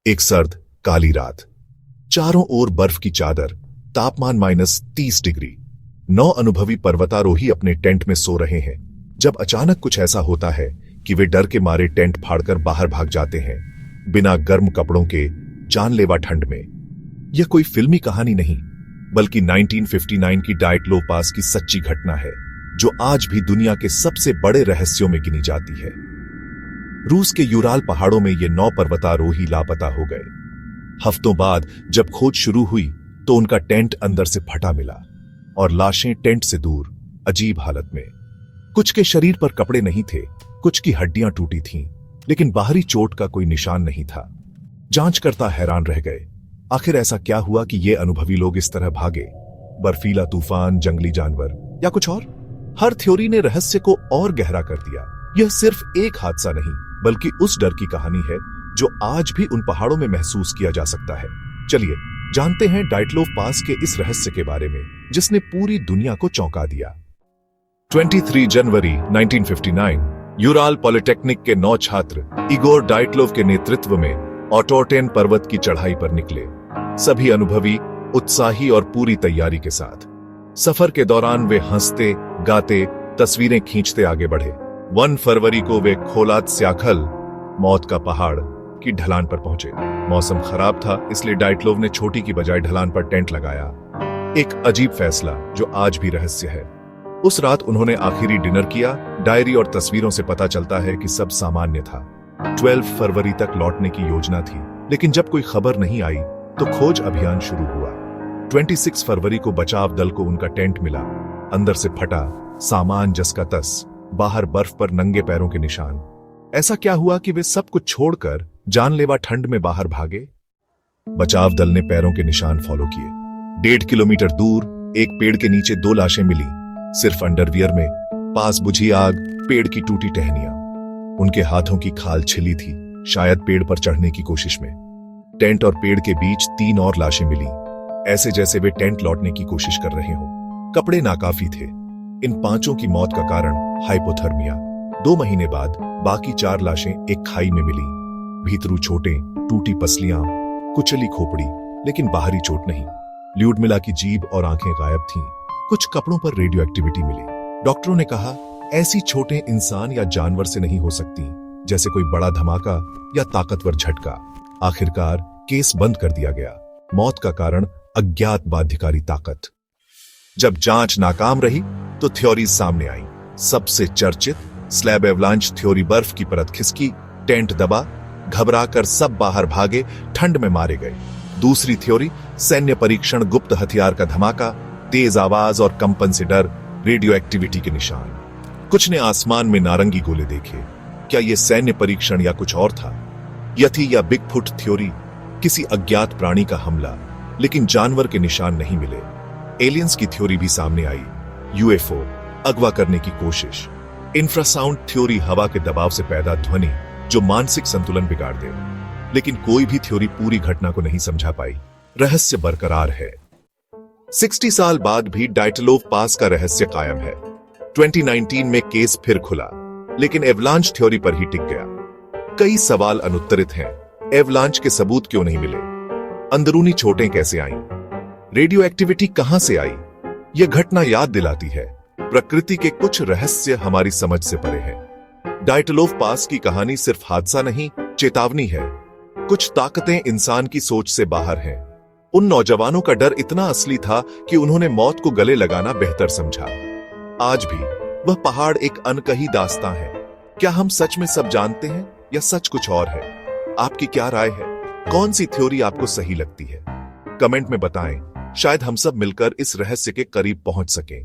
एक सर्द काली रात, चारों ओर बर्फ की चादर, तापमान -30 डिग्री। 9 अनुभवी पर्वतारोही अपने टेंट में सो रहे हैं जब अचानक कुछ ऐसा होता है कि वे डर के मारे टेंट फाड़कर बाहर भाग जाते हैं, बिना गर्म कपड़ों के, जानलेवा ठंड में। यह कोई फिल्मी कहानी नहीं, बल्कि 1959 की डाइटलोव पास की सच्ची घटना है, जो आज भी दुनिया के सबसे बड़े रहस्यों में गिनी जाती है। रूस के यूराल पहाड़ों में ये 9 पर्वतारोही लापता हो गए। हफ्तों बाद जब खोज शुरू हुई तो उनका टेंट अंदर से फटा मिला और लाशें टेंट से दूर, अजीब हालत में। कुछ के शरीर पर कपड़े नहीं थे, कुछ की हड्डियां टूटी थीं, लेकिन बाहरी चोट का कोई निशान नहीं था। जांचकर्ता हैरान रह गए। आखिर ऐसा क्या हुआ कि ये अनुभवी लोग इस तरह भागे? बर्फीला तूफान, जंगली जानवर या कुछ और? हर थ्योरी ने रहस्य को और गहरा कर दिया। यह सिर्फ एक हादसा नहीं, बल्कि उस डर की कहानी है जो आज भी उन पहाड़ों में महसूस किया जा सकता है। चलिए जानते हैं डाइटलोव पास के इस रहस्य के बारे में, जिसने पूरी दुनिया को चौंका दिया। 23 जनवरी 1959 यूराल पॉलिटेक्निक के 9 छात्र इगोर डाइटलोव के नेतृत्व में ऑटोटेन पर्वत की चढ़ाई पर निकले। सभी अनुभवी, उत्साही और पूरी तैयारी के साथ। सफर के दौरान वे हंसते, गाते, तस्वीरें खींचते आगे बढ़े। 1 फरवरी को वे खोलात स्याखल, मौत का पहाड़ की ढलान पर पहुंचे। मौसम खराब था, इसलिए डाइटलोव ने छोटी की बजाय ढलान पर टेंट लगाया। एक अजीब फैसला जो आज भी रहस्य है। उस रात उन्होंने आखिरी डिनर किया। डायरी और तस्वीरों से पता चलता है कि सब सामान्य था। 12 फरवरी तक लौटने की योजना थी, लेकिन जब कोई खबर नहीं आई तो खोज अभियान शुरू हुआ। 26 फरवरी को बचाव दल को उनका टेंट मिला, अंदर से फटा, सामान जस का तस, बाहर बर्फ पर नंगे पैरों के निशान। ऐसा क्या हुआ कि वे सब कुछ छोड़कर जानलेवा ठंड में बाहर भागे? बचाव दल ने पैरों के निशान फॉलो किए। 1.5 किलोमीटर दूर एक पेड़ के नीचे 2 लाशें मिली, सिर्फ अंडरवियर में, पास बुझी आग, पेड़ की टूटी टहनियां। उनके हाथों की खाल छिली थी, शायद पेड़ पर चढ़ने की कोशिश में। टेंट और पेड़ के बीच 3 और लाशें मिली, ऐसे जैसे वे टेंट लौटने की कोशिश कर रहे हो। कपड़े नाकाफी थे। इन 5 की मौत का कारण हाइपोथर्मिया। 2 महीने बाद बाकी 4 लाशें एक खाई में मिली। भीतरू चोटें, टूटी पसलियां, कुचली खोपड़ी, लेकिन बाहरी चोट नहीं। ल्यूडमिला की जीभ और आंखें गायब थीं। कुछ कपड़ों पर रेडियो एक्टिविटी मिली। डॉक्टरों ने कहा, ऐसी चोटें इंसान या जानवर से नहीं हो सकती, जैसे कोई बड़ा धमाका या ताकतवर झटका। आखिरकार केस बंद कर दिया गया। मौत का कारण अज्ञात बाध्यकारी ताकत। जब जांच नाकाम रही तो थ्योरीज सामने आई। सबसे चर्चित स्लैब एवलांच थ्योरी। बर्फ की परत खिसकी, टेंट दबा, घबराकर सब बाहर भागे, ठंड में मारे गए। दूसरी थ्योरी, सैन्य परीक्षण, गुप्त हथियार का धमाका, तेज आवाज और कंपन से डर, रेडियो एक्टिविटी के निशान। कुछ ने आसमान में नारंगी गोले देखे। क्या यह सैन्य परीक्षण या कुछ और था? यथी या बिगफुट थ्योरी, किसी अज्ञात प्राणी का हमला, लेकिन जानवर के निशान नहीं मिले। एलियंस की थ्योरी भी सामने आई। यूएफओ, अगवा करने की कोशिश। इंफ्रासाउंड थ्योरी, हवा के दबाव से पैदा ध्वनि जो मानसिक संतुलन बिगाड़ दे। लेकिन कोई भी थ्योरी पूरी घटना को नहीं समझा पाई। रहस्य बरकरार है। 60 साल बाद भी डाइटलोव पास का रहस्य कायम है। 2019 में केस फिर खुला, लेकिन एवलांच थ्योरी पर ही टिक गया। कई सवाल अनुत्तरित हैं। एवलांच के सबूत क्यों नहीं मिले? अंदरूनी चोटें कैसे आईं? रेडियो एक्टिविटी कहां से आई? यह घटना याद दिलाती है, प्रकृति के कुछ रहस्य हमारी समझ से परे हैं। डाइटलोव पास की कहानी सिर्फ हादसा नहीं, चेतावनी है। कुछ ताकतें इंसान की सोच से बाहर हैं। उन नौजवानों का डर इतना असली था कि उन्होंने मौत को गले लगाना बेहतर समझा। आज भी वह पहाड़ एक अनकही दास्तां है। क्या हम सच में सब जानते हैं या सच कुछ और है? आपकी क्या राय है? कौन सी थ्योरी आपको सही लगती है? कमेंट में बताएं, शायद हम सब मिलकर इस रहस्य के करीब पहुंच सकें।